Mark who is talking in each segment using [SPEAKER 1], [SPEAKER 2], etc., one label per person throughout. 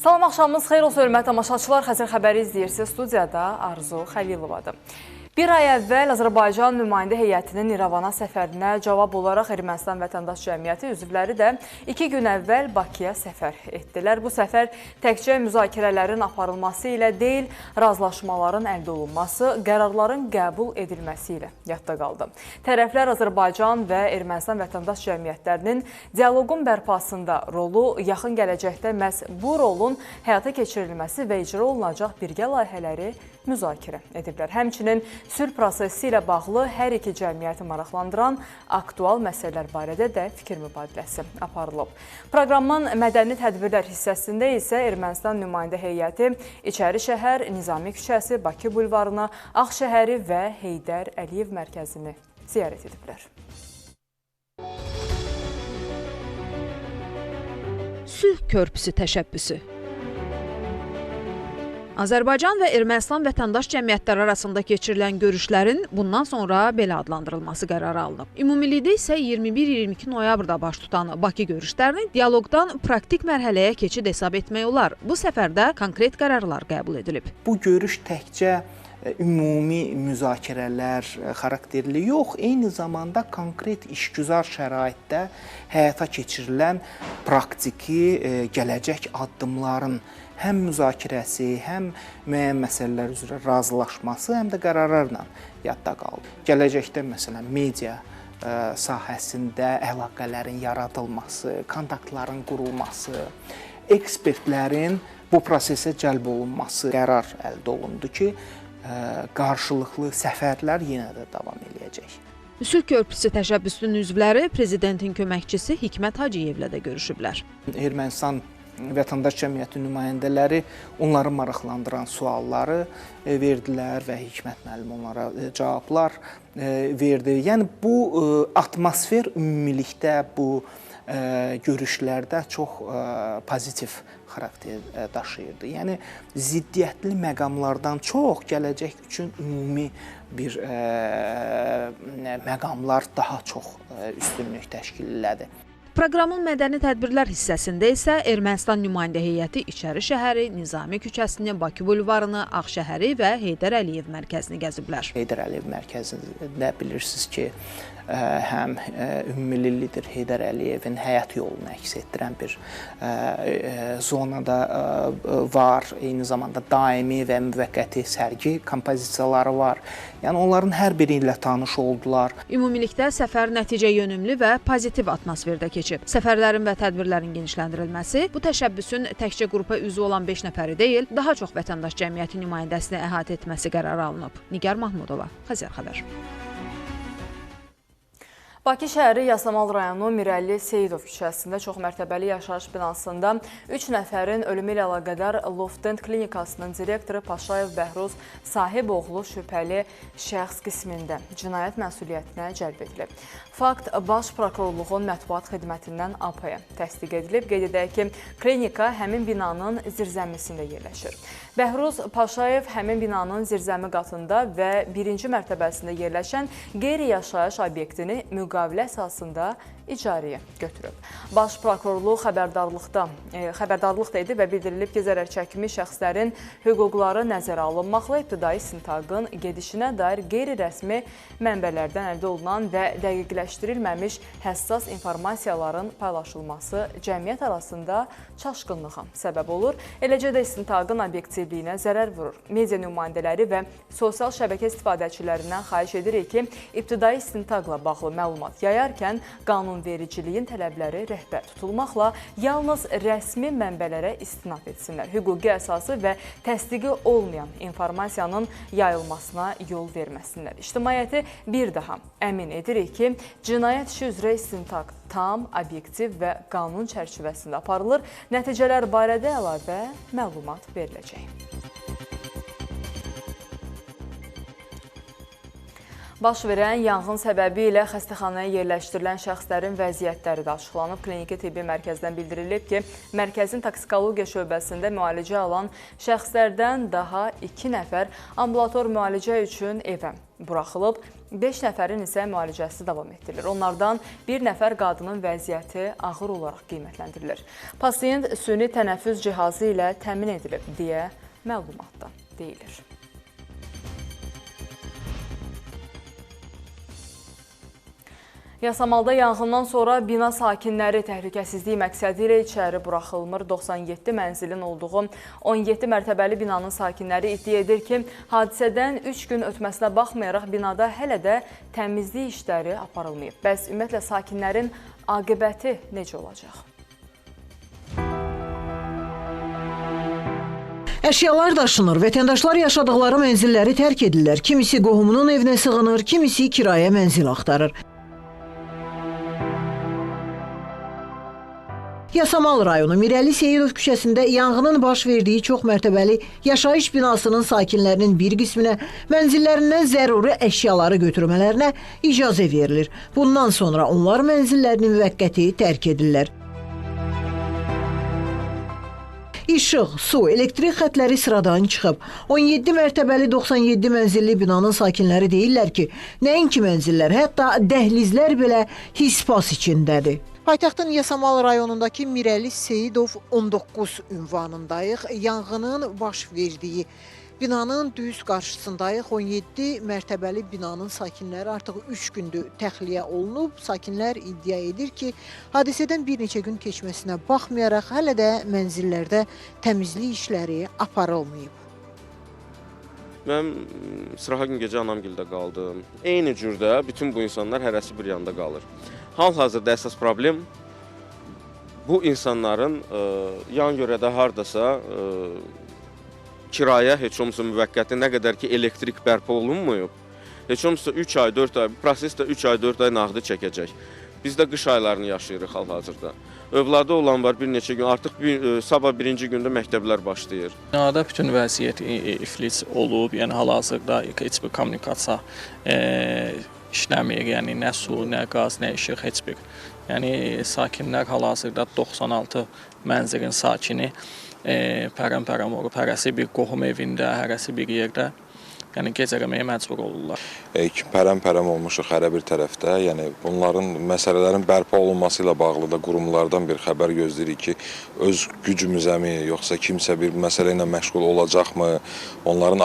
[SPEAKER 1] Salam, axşamınız xeyir olsun, hörmətli tamaşaçılar. Xəzər xəbəri izləyirsiniz. Studiyada Arzu Xəlilovadır. Bir ay əvvəl Azərbaycan nümayəndə heyətinin İrəvana səfərinə cavab olaraq Ermənistan Vətəndaş Cəmiyyəti üzvləri də 2 gün əvvəl Bakıya səfər etdilər. Bu səfər təkcə müzakirələrin aparılması ilə deyil, razılaşmaların əldə olunması, qərarların qəbul edilməsi ilə yadda qaldı. Tərəflər Azərbaycan və Ermənistan Vətəndaş Cəmiyyətlərinin dialoqun bərpasında rolu, yaxın gələcəkdə məhz bu rolun həyata keçirilməsi və icra olunacaq birgə layihələri müzakirə ediblər. Həmçinin sülh prosesi ilə bağlı hər iki cəmiyyəti maraqlandıran aktual məsələlər barədə də fikir mübadiləsi aparılıb. Proqramın mədəni tədbirlər hissəsində isə Ermənistan nümayəndə heyəti İçəri şəhər, Nizami küçəsi, Bakı bulvarını, Ağşəhəri və Heydər Əliyev mərkəzini ziyarət ediblər.
[SPEAKER 2] Sülh körpüsü təşəbbüsü. Azərbaycan və Ermənistan vətəndaş cəmiyyətləri arasında keçirilən görüşlərin bundan sonra belə adlandırılması qərarı alınıb. Ümumilikdə isə 21-22 noyabrda baş tutan Bakı görüşlərini dialoqdan praktik mərhələyə keçid hesab etmək olar. Bu səfərdə konkret qərarlar qəbul edilib.
[SPEAKER 3] Bu görüş təkcə ümumi müzakirələr xarakterli yox, eyni zamanda konkret işgüzar şəraitdə həyata keçirilən praktiki gələcək addımların həm müzakirəsi, həm müəyyən məsələlər üzrə razılaşması, həm də qərarlarla yadda qaldı. Gələcəkdə məsələn media sahəsində əlaqələrin yaradılması, kontaktların qurulması, ekspertlərin bu prosesə cəlb olunması qərar əldə olundu ki, qarşılıqlı səfərlər yenə də davam eləyəcək.
[SPEAKER 2] Sülh körpüsü təşəbbüsünün üzvləri prezidentin köməkçisi Hikmət Hacıyevlə də görüşüblər.
[SPEAKER 3] Ermənistan Vətəndaş Cəmiyyəti nümayəndələri onları maraqlandıran sualları verdilər və Hikmət müəllim onlara cavablar verdi. Yəni bu atmosfer ümumilikdə bu görüşlərdə çox pozitiv xarakter daşıyırdı. Yəni ziddiyyətli məqamlardan çox gələcək üçün ümumi bir məqamlar daha çox üstünlük təşkil elədi.
[SPEAKER 2] Proqramın mədəni tədbirlər hissəsində isə Ermənistan nümayəndə heyəti İçəri şəhəri, Nizami küçəsini, Bakı bulvarını, Ağşəhəri və Heydər Əliyev mərkəzini gəziblər.
[SPEAKER 3] Heydər Əliyev mərkəzində bilirsiniz ki, həm ümummillidir Heydər Əliyevin həyat yolunu əks etdirən bir zonada var. Eyni zamanda daimi və müvəqqəti sərgi kompozisiyaları var. Yəni onların hər biri ilə tanış oldular.
[SPEAKER 2] Ümumilikdə səfər nəticə yönümlü və pozitiv atmosferdə keçib. Səfərlərin və tədbirlərin genişləndirilməsi bu təşəbbüsün təkcə qrupa üzv olan 5 nəfəri deyil, daha çox vətəndaş cəmiyyəti nümayəndəsini əhatə etməsi qərarı alınıb. Nigar Mahmudova, Xəzər xəbər.
[SPEAKER 1] Bakı şəhəri Yasamal rayonu Mirəlli Seyidov küçəsində çoxmərtəbəli yaşayış binasında 3 nəfərin ölümü ilə əlaqədar Loftent klinikasının direktoru Paşayev Bəhruz Sahiboğlu şübhəli şəxs qismində cinayət məsuliyyətinə cəlb edilib. Fakt Baş Prokurorluğun mətbuat xidmətindən APA-ya təsdiq edilib. Qeyd edək ki, klinika həmin binanın zirzəmisində yerləşir. Bəhruz Paşayev həmin binanın zirzəmi qatında və 1-ci mərtəbəsində yerləşən qeyri-yaşayış obyektini müqavilə əsasında icarəyə götürüb. Baş Prokurorluq xəbərdarlıq da edib və bildirilib ki, zərər çəkmiş şəxslərin hüquqları nəzərə alınmaqla ibtidai istintaqın gedişinə dair qeyri-rəsmi mənbələrdən əldə olunan və dəqiqləşdirilməmiş həssas informasiyaların paylaşılması cəmiyyət arasında çaşqınlığa səbəb olur. Eləcə də istintaqın obyektivliyinə zərər vurur. Media nümayəndələri və sosial şəbəkə istifadəçilərindən xahiş edirik ki, ibtidai istintaqla bağlı məlumat yayarkən qanunvericiliyin tələbləri rəhbər tutulmaqla yalnız rəsmi mənbələrə istinad etsinlər. Hüquqi əsası və təsdiqi olmayan informasiyanın yayılmasına yol verməsinlər. İctimaiyyəti bir daha əmin edirik ki, cinayət işi üzrə istintaq tam, obyektiv və qanun çərçivəsində aparılır. Nəticələr barədə əlavə məlumat veriləcək. Baş verən yanğın səbəbi ilə xəstəxanaya yerləşdirilən şəxslərin vəziyyətləri də açıqlanıb. Kliniki tibbi mərkəzdən bildirilib ki, mərkəzin toksikologiya şöbəsində müalicə alan şəxslərdən daha 2 nəfər ambulator müalicə üçün evə buraxılıb, 5 nəfərin isə müalicəsi davam etdirilir. Onlardan bir nəfər qadının vəziyyəti ağır olaraq qiymətləndirilir. Pasiyent süni tənəffüs cihazı ilə təmin edilib deyə məlumatda deyilir. Yasamalda yanğından sonra bina sakinləri təhlükəsizlik məqsədi ilə içəri buraxılmır. 97 mənzilin olduğu 17 mərtəbəli binanın sakinləri iddia edir ki, hadisədən 3 gün ötməsinə baxmayaraq binada hələ də təmizlik işləri aparılmayıb. Bəs ümumiyyətlə sakinlərin aqibəti necə olacaq?
[SPEAKER 4] Əşyalar daşınır, vətəndaşlar yaşadıkları mənzilləri tərk edirlər. Kimisi qohumunun evinə sığınır, kimisi kirayə mənzil axtarır. Yasamal rayonu Mirəli Seyidov küçəsində yanğının baş verdiyi çox mərtəbəli yaşayış binasının sakinlərinin bir qisminə mənzillərindən zəruri əşyaları götürmələrinə icazə verilir. Bundan sonra onlar mənzillərini müvəqqəti tərk edirlər. İşıq, su, elektrik xətləri sıradan çıxıb. 17 mərtəbəli 97 mənzilli binanın sakinləri deyirlər ki, nəinki mənzillər, hətta dəhlizlər belə his-pas içindədir. Paytaxtın Yasamal rayonundakı Mirəli Seyidov 19 ünvanındayıq. Yanğının baş verdiyi binanın düz qarşısındayıq. 17 mərtəbəli binanın sakinləri artıq 3 gündür təxliyə olunub. Sakinlər iddia edir ki, hadisədən bir neçə gün keçməsinə baxmayaraq hələ də mənzillərdə təmizlik işləri aparılmayıb.
[SPEAKER 5] Mən sırağa gün gecə anamgildə qaldım. Eyni cürdə bütün bu insanlar hərəsi bir yanda qalır. Hal-hazırda əsas problem bu insanların yan yörədə hardasa kirayə heç olmasa müvəqqəti, nə qədər ki elektrik bərpa olunmayıb, heç olmasa 3 ay, 4 ay, proses də 3 ay, 4 ay nağdı çəkəcək. Biz də qış aylarını yaşayırıq hal-hazırda. Övladı olan var bir neçə gün, artıq sabah birinci gündə məktəblər başlayır.
[SPEAKER 6] Binada bütün vəziyyət iflic olub, yəni hal-hazırda heç bir kommunikasiya işləmir, yəni nə su, nə qaz, nə işıq, heç bir. Yəni sakinlər hal-hazırda 96 mənzilin sakini pərəm-pərəm olub, hərəsi bir qohum evində, hərəsi bir yerdə. Yəni gecələməyə məcbur olurlar.
[SPEAKER 7] Pərəm-pərəm olmuşuq hərə bir tərəfdə. Yəni bunların məsələlərin bərpa olunması ilə bağlı da qurumlardan bir xəbər gözləyirik ki, öz gücümüzəmi, yoxsa kimsə bir məsələ ilə məşğul olacaqmı? Onların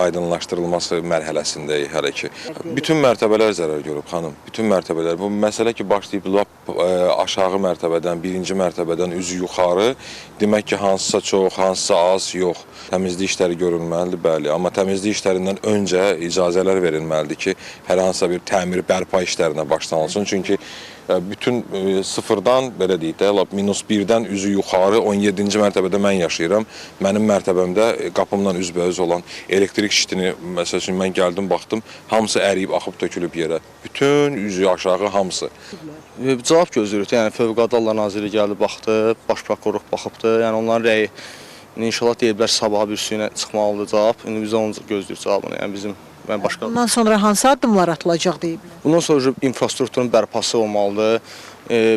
[SPEAKER 7] aydınlaşdırılması mərhələsindəyik hələ ki. Bütün mərtəbələr zərər görüb, xanım. Bütün mərtəbələr. Bu məsələ ki, başlayıb aşağı mərtəbədən, birinci mərtəbədən üzü yuxarı. Demək ki, hansısa çox, hansısa az, yox. Təmizlik işləri görülməlidir, bəli. Amma təmizlik işlərindən öncə icazələr verilməlidir ki, hər hansısa bir təmir, bərpa işlərinə başlanılsın. Çünki bütün sıfırdan, belə deyək də, -1-dən üzü yuxarı 17-ci mərtəbədə mən yaşayıram. Mənim mərtəbəmdə qapımdan üzbəüz olan elektrik şitini, məsəl üçün mən gəldim, baxdım, hamısı əriyib, axıb tökülüb yerə. Bütün üzü aşağı hamısı.
[SPEAKER 6] Cavab gözləyirik, yəni Fövqəladə Hallar Naziri gəldi, baxdı, baş prokurorluq baxıbdı, yəni onların rəyi İnşallah deyiblər sabah bir suyuna çıxmalıdır cavab. İndi biz onu gözləyirik cavabını. Yəni başqa.
[SPEAKER 4] Bundan sonra hansı addımlar atılacaq deyiblər?
[SPEAKER 6] Bundan sonra infrastrukturun bərpası olmalıdır.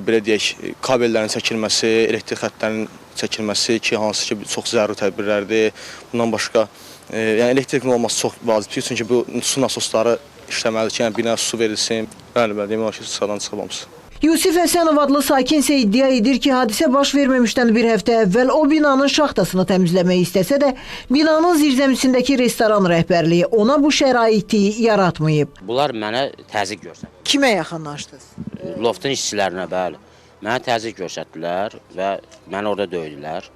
[SPEAKER 6] Belə deyək, kabellərin çəkilməsi, elektrik xəttlərinin çəkilməsi ki, hansı ki çox zəruri tədbirlərdir. Bundan başqa, yəni elektrikin olması çox vacibdir. Çünki bu su nasosları işləməlidir ki, yəni bina su verilsin. Bəli, demək olar ki, sıradan çıxılmamışdır.
[SPEAKER 4] Yusif Həsənov adlı sakin isə iddia edir ki, hadisə baş verməmişdən bir həftə əvvəl o binanın şaxtasını təmizləmək istəsə də, binanın zirzəmisindəki restoran rəhbərliyi ona bu şəraiti yaratmayıb.
[SPEAKER 8] Bunlar mənə təzyiq göstərdilər.
[SPEAKER 4] Kimə yaxınlaşdınız?
[SPEAKER 8] Loftun işçilərinə, bəli. Mənə təzyiq göstərdilər və məni orada döydülər.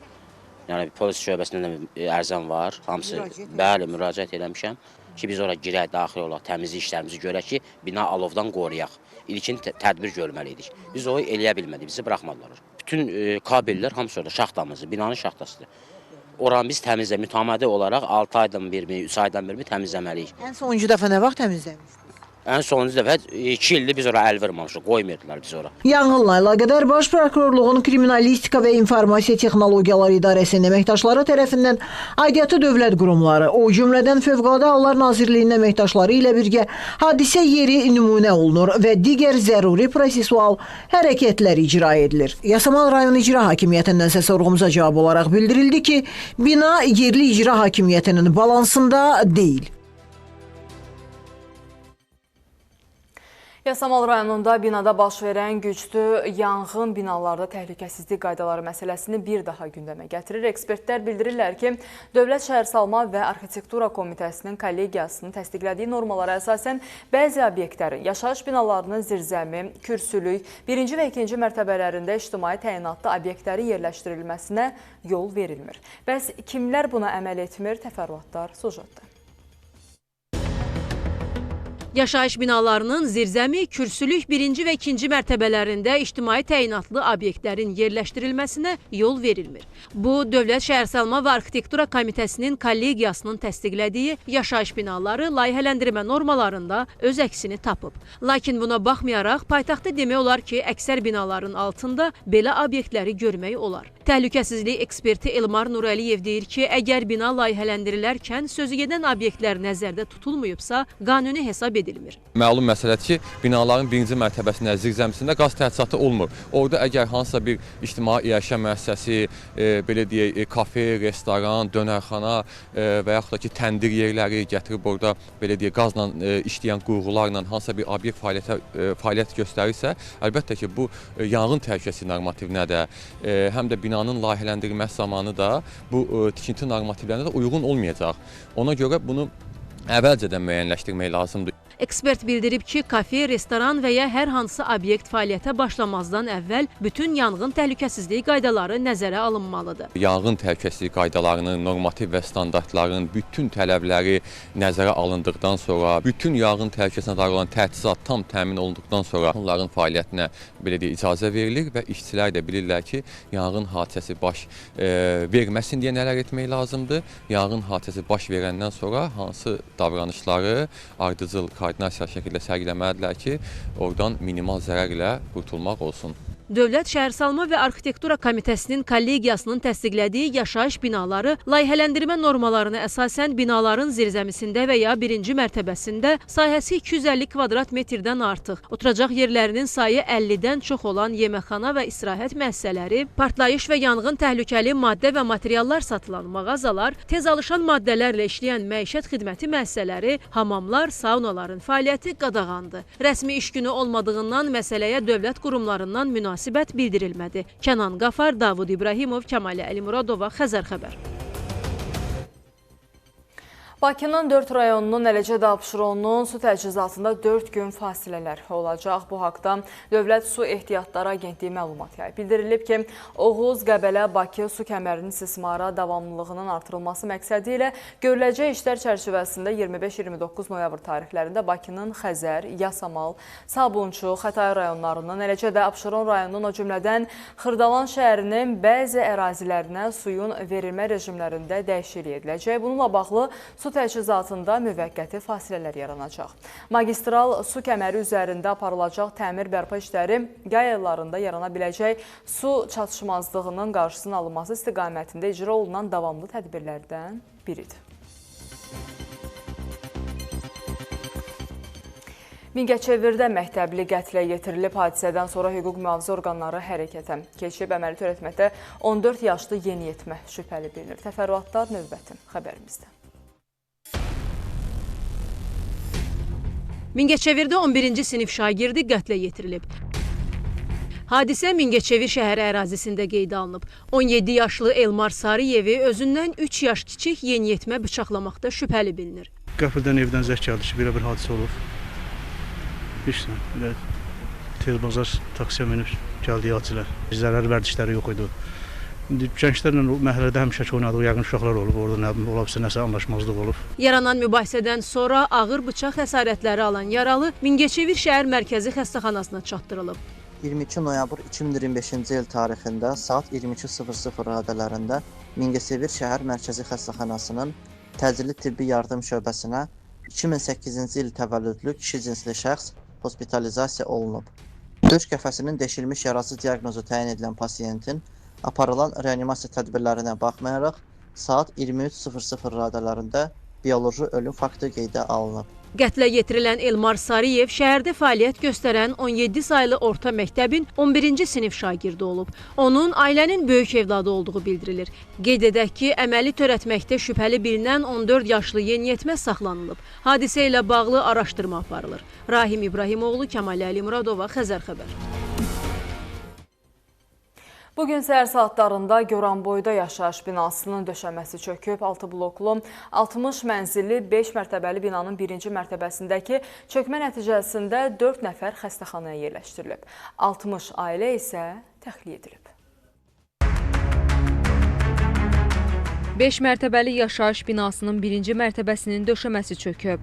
[SPEAKER 8] Yəni polis şöbəsində də ərzəm var, hamısı, bəli, müraciət eləmişəm ki, biz ora girək, daxil olaq, təmizlik işlərimizi görək ki, bina alovdan qoruyaq. İlkin tədbir görməliydik. Biz o eləyə bilmədik, bizi buraxmadılar. Bütün kabellər hamısı orada, şaxtamızdır, binanın şaxtasıdır. Oranı biz təmizlə, mütəmədi olaraq 6 aydan bir, 3 aydan bir təmizləməliyik.
[SPEAKER 4] Ən sonuncu dəfə nə vaxt təmizləmişdiniz?
[SPEAKER 8] Ən sonuncu dəfə 2 ildir biz ora əl verməmişik, qoymuyurdular biz ora.
[SPEAKER 4] Yanğınla əlaqədar Baş Prokurorluğun Kriminalistika və İnformasiya Texnologiyaları İdarəsinin əməkdaşları tərəfindən aidiyyatı dövlət qurumları, o cümlədən Fövqəladə Hallar Nazirliyinin əməkdaşları ilə birgə hadisə yeri nümunə olunur və digər zəruri prosesual hərəkətlər icra edilir. Yasamal rayon icra hakimiyyətindən isə sorğumuza cavab olaraq bildirildi ki, bina yerli icra hakimiyyətinin balansında deyil.
[SPEAKER 1] Yasamal rayonunda binada baş verən güclü yanğın binalarda təhlükəsizlik qaydaları məsələsini bir daha gündəmə gətirir. Ekspertlər bildirirlər ki, Dövlət Şəhərsalma və Arxitektura Komitəsinin kollegiyasının təsdiqlədiyi normalara əsasən bəzi obyektlərin, yaşayış binalarının zirzəmi, kürsülük, birinci və ikinci mərtəbələrində ictimai təyinatlı obyektlərin yerləşdirilməsinə yol verilmir. Bəs kimlər buna əməl etmir? Təfərrüatlar sujetdə.
[SPEAKER 9] Yaşayış binalarının zirzəmi, kürsülük birinci və ikinci mərtəbələrində ictimai təyinatlı obyektlərin yerləşdirilməsinə yol verilmir. Bu, Dövlət Şəhərsalma və Arxitektura Komitəsinin kollegiyasının təsdiqlədiyi yaşayış binaları layihələndirmə normalarında öz əksini tapıb. Lakin buna baxmayaraq, paytaxtda demək olar ki, əksər binaların altında belə obyektləri görmək olar. Təhlükəsizlik eksperti Elmar Nurəliyev deyir ki, əgər bina layihələndirilərkən sözügedən obyektlər nəzərdə tutulmayıbsa, qanuni hesab edilmir.
[SPEAKER 10] Məlum məsələdir ki, binaların birinci mərtəbəsində, zirzəmisində qaz təchizatı olmur. Orada əgər hansısa bir ictimai iaşə müəssisəsi, belə deyək, kafe, restoran, dönərxana və yaxud da ki, təndir yerləri gətirib orada, belə deyək, qazla işləyən qurğularla hansısa bir obyekt fəaliyyət göstərirsə, əlbəttə ki, bu yanğın təhlükəsizlik normativinə də, həm də binanın layihələndirilməsi zamanı da bu tikinti normativlərinə də uyğun olmayacaq. Ona görə bunu əvvəlcədən müəyyənləşdirmək lazımdır.
[SPEAKER 9] Ekspert bildirib ki, kafe, restoran və ya hər hansı obyekt fəaliyyətə başlamazdan əvvəl bütün yanğın təhlükəsizliyi qaydaları nəzərə alınmalıdır.
[SPEAKER 10] Yanğın təhlükəsizliyi qaydalarının, normativ və standartların bütün tələbləri nəzərə alındıqdan sonra, bütün yanğın təhlükəsizliyinə dair olan təchizat tam təmin olunduqdan sonra onların fəaliyyətinə belə deyək, icazə verilir və işçilər də bilirlər ki, yanğın hadisəsi baş verməsin deyə nələr etmək lazımdır. Yanğın hadisəsi baş verəndən sonra hansı davranışları ardıcıl koordinasiya şəkildə sərgiləməlidirlər ki, oradan minimal zərər ilə qurtulmaq olsun.
[SPEAKER 9] Dövlət Şəhərsalma və Arxitektura Komitəsinin kollegiyasının təsdiqlədiyi yaşayış binaları layihələndirmə normalarına əsasən binaların zirzəmisində və ya birinci mərtəbəsində sahəsi 250 kvadrat metrdən artıq, oturacaq yerlərinin sayı 50-dən çox olan yeməkxana və istirahət müəssisələri, partlayış və yanğın təhlükəli maddə və materiallar satılan mağazalar, tez alışan maddələrlə işləyən məişət xidməti müəssisələri, hamamlar, saunaların fəaliyyəti qadağandır. Rəsmi iş günü olmadığından məsələyə dövlət qurumlarından münasibət bildirilmədi. Kənan Qafar, Davud İbrahimov, Kəmalə Əlimuradova, Xəzər xəbər.
[SPEAKER 1] Bakının 4 rayonunun, eləcə də Abşeronun su təchizatında 4 gün fasilələr olacaq. Bu haqda Dövlət Su Ehtiyatları Agentliyi məlumat yayıb. Bildirilib ki, Oğuz, Qəbələ, Bakı su kəmərinin istismara davamlılığının artırılması məqsədi ilə görüləcək işlər çərçivəsində 25-29 noyabr tarixlərində Bakının Xəzər, Yasamal, Sabunçu, Xətai rayonlarının, eləcə də Abşeron rayonunun, o cümlədən Xırdalan şəhərinin bəzi ərazilərinə suyun verilmə rejimlərində dəyişiklik ediləcək. Bununla bağlı su təchizatında müvəqqəti fasilələr yaranacaq. Magistral su kəməri üzərində aparılacaq təmir bərpa işləri yay aylarında yarana biləcək su çatışmazlığının qarşısının alınması istiqamətində icra olunan davamlı tədbirlərdən biridir. Mingəçevirdə məktəbli qətlə yetirilib. Hadisədən sonra hüquq mühafizə orqanları hərəkətə keçib. Əməli törətməkdə 14 yaşlı yeniyetmə şübhəli bilinir. Təfərrüatlar növbəti xəbərimizdə.
[SPEAKER 9] Mingəçevirdə 11-ci sinif şagirdi qətlə yetirilib. Hadisə Mingəçevir şəhəri ərazisində qeydə alınıb. 17 yaşlı Elmar Sarıyevi özündən 3 yaş kiçik yeniyetmə bıçaqlamaqda şübhəli bilinir.
[SPEAKER 11] Qəfildən evdən zəng gəldi ki, belə bir hadisə olub. İşte, tezbazar taksiyə minib gəldiyi hadisələr. Zərər vərdişləri yox idi. Gənclərlə məhəllədə həmişək oynadığı yəqin uşaqlar olub, orada olabsa nəsə anlaşmazlıq olub.
[SPEAKER 9] Yaranan mübahisədən sonra ağır bıçaq xəsarətləri alan yaralı Mingəçevir şəhər mərkəzi xəstəxanasına çatdırılıb.
[SPEAKER 12] 22 noyabr 2025-ci il tarixində saat 22:00 radələrində Mingəçevir şəhər mərkəzi xəstəxanasının təcili tibbi yardım şöbəsinə 2008-ci il təvəllüdlü kişi cinsli şəxs hospitalizasiya olunub. Döş qəfəsinin deşilmiş yarası diaqnozu təyin edilən pasiyentin aparılan reanimasiya tədbirlərinə baxmayaraq saat 23:00 radələrində bioloji ölüm faktı qeydə alınıb.
[SPEAKER 9] Qətlə yetirilən Elmar Sarıyev şəhərdə fəaliyyət göstərən 17 saylı orta məktəbin 11-ci sinif şagirdi olub. Onun ailənin böyük evladı olduğu bildirilir. Qeyd edək ki, əməli törətməkdə şübhəli bilinən 14 yaşlı yeniyetmə saxlanılıb. Hadisə ilə bağlı araşdırma aparılır. Rahim İbrahimoğlu, Kəmal Əli Muradova, Xəzər xəbər.
[SPEAKER 1] Bugün səhər saatlarında Goranboyda yaşayış binasının döşəməsi çöküb. 6 bloklu, 60 mənzilli 5 mərtəbəli binanın birinci mərtəbəsindəki çökmə nəticəsində 4 nəfər xəstəxanaya yerləşdirilib. 60 ailə isə təxliyə edilib.
[SPEAKER 2] 5 mərtəbəli yaşayış binasının birinci mərtəbəsinin döşəməsi çöküb.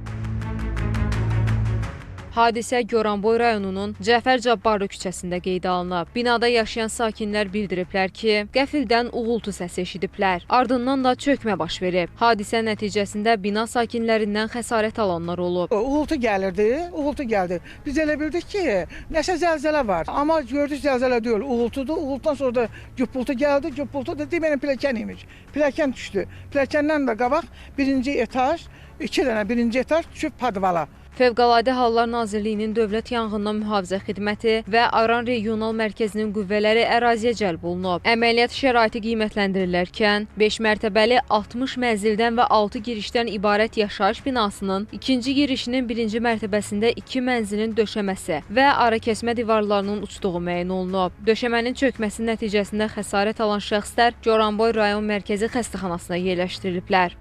[SPEAKER 2] Hadisə Goranboy rayonunun Cəfər Cabbarlı küçəsində qeydə alınıb. Binada yaşayan sakinlər bildiriblər ki, qəfildən uğultu səsi eşidiblər. Ardından da çökmə baş verib. Hadisə nəticəsində bina sakinlərindən xəsarət alanlar olub.
[SPEAKER 13] Uğultu gəldi. Biz elə bildik ki, nəsə zəlzələ var. Amma gördük zəlzələ deyil, uğultudur. Uğultudan sonra da güppultu gəldi. Güppultu da deməyən pilləkən imiş. Pilləkən düşdü. Pilləkəndən də qabaq birinci etaj, 2 dənə birinci etaj düşüb padvala.
[SPEAKER 2] Fövqəladə Hallar Nazirliyinin Dövlət Yanğından Mühafizə Xidməti və Aran Regional Mərkəzinin qüvvələri əraziyə cəlb olunub. Əməliyyat şəraiti qiymətləndirilərkən 5 mərtəbəli 60 mənzildən və 6 girişdən ibarət yaşayış binasının ikinci girişinin birinci mərtəbəsində 2 mənzilin döşəməsi və arakəsmə divarlarının uçduğu müəyyən olunub. Döşəmənin çökməsi nəticəsində xəsarət alan şəxslər Goranboy rayon mərkəzi xəstəxanasına yerləşdiriliblər.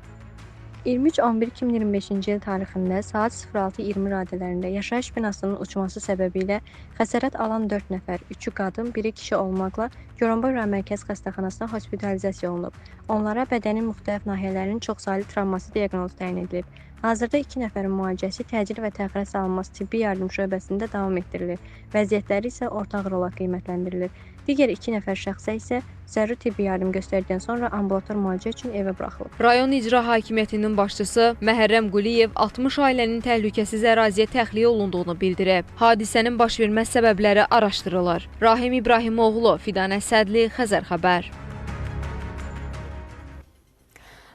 [SPEAKER 14] 23-11-2025-ci il tarixində saat 06:20 radələrində yaşayış binasının uçması səbəbilə xəsarət alan 4 nəfər, 3-ü qadın, 1-i kişi olmaqla Goranboy rayon mərkəzi xəstəxanasına hospitalizasiya olunub. Onlara bədənin müxtəlif nahiyələrinin çoxsaylı travması diaqnozu təyin edilib. Hazırda 2 nəfərin müalicəsi təcil və təxirə salınması tibbi yardım şöbəsində davam etdirilir. Vəziyyətləri isə orta ağır olaraq qiymətləndirilir. Digər 2 nəfər şəxsə isə zəruri tibbi yardım göstərdikdən sonra ambulator müalicə üçün evə buraxılıb.
[SPEAKER 2] Rayon İcra Hakimiyyətinin başçısı Məhərrəm Quliyev 60 ailənin təhlükəsiz əraziyə təxliyə olunduğunu bildirib. Hadisənin baş vermə səbəbləri araşdırılır. Rahim İbrahimoğlu, Fidan Əsədli, Xəzər xəbər.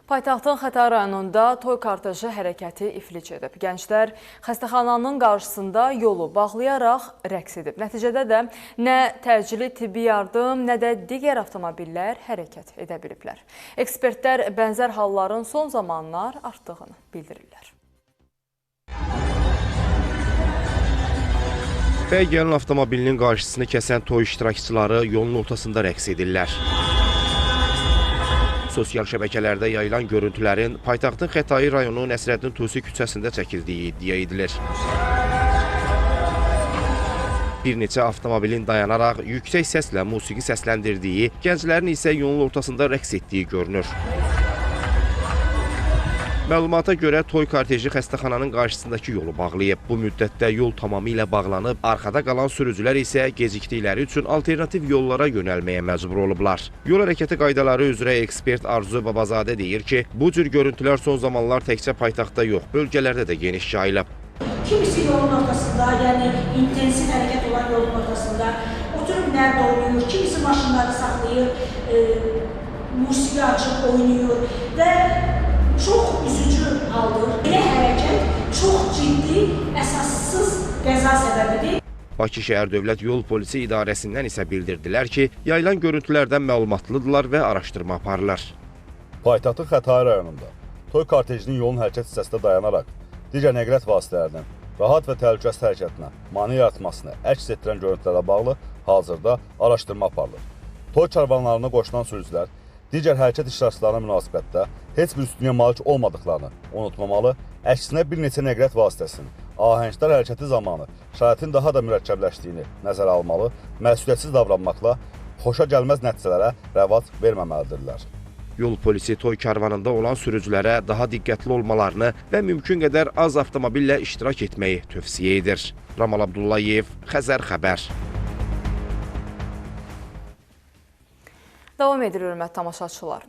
[SPEAKER 1] Paytaxtın Xətai rayonunda toy korteji hərəkəti iflic edib. Gənclər xəstəxananın qarşısında yolu bağlayaraq rəqs edib. Nəticədə də nə təcili tibbi yardım, nə də digər avtomobillər hərəkət edə biliblər. Ekspertlər bənzər halların son zamanlar artdığını bildirirlər.
[SPEAKER 15] Bəy gəlin avtomobilinin qarşısını kəsən toy iştirakçıları yolun ortasında rəqs edirlər. Sosial şəbəkələrdə yayılan görüntülərin paytaxtın Xətai rayonu Nəsrəddin Tusi küçəsində çəkildiyi iddia edilir. Bir neçə avtomobilin dayanaraq yüksək səslə musiqi səsləndirdiyi, gənclərin isə yolun ortasında rəqs etdiyi görünür. Məlumata görə toy korteji xəstəxananın qarşısındakı yolu bağlayıb. Bu müddətdə yol tamamilə bağlanıb, arxada qalan sürücülər isə gecikdikləri üçün alternativ yollara yönəlməyə məcbur olublar. Yol hərəkəti qaydaları üzrə ekspert Arzu Babazadə deyir ki, bu cür görüntülər son zamanlar təkcə paytaxtda yox, bölgələrdə də geniş yayılıb.
[SPEAKER 16] Kimisi yolun ortasında, yəni intensiv hərəkət olan yolun ortasında oturub nərd oynayır, kimisi maşınları saxlayır, musiqi açıb oynayır və çox üzücü haldır. Belə hərəkət çox ciddi, əsassız qəza səbəbidir.
[SPEAKER 15] Bakı Şəhər Dövlət Yol Polisi İdarəsindən isə bildirdilər ki, yayılan görüntülərdən məlumatlıdırlar və araşdırma aparılır.
[SPEAKER 17] Paytaxtın Xətai rayonunda toy kortejinin yolun hərəkət hissəsində dayanaraq digər nəqliyyat vasitələrinin rahat və təhlükəsiz hərəkətinə mane yaratmasını əks etdirən görüntülərlə bağlı hazırda araşdırma aparılır. Toy karvanlarına qoşulan sürücülər digər hərəkət iştirakçılarına münasibətdə heç bir üstünlüyə malik olmadıqlarını unutmamalı, əksinə bir neçə nəqliyyat vasitəsinin ahəngdar hərəkəti zamanı şəraitin daha da mürəkkəbləşdiyini nəzərə almalı, məsuliyyətsiz davranmaqla xoşa gəlməz nəticələrə rəvac verməməlidirlər.
[SPEAKER 15] Yol polisi toy karvanında olan sürücülərə daha diqqətli olmalarını və mümkün qədər az avtomobillə iştirak etməyi tövsiyə edir. Ramal Abdullayev, Xəzər xəbər.
[SPEAKER 1] Davam edir, hörmətli tamaşaçılar.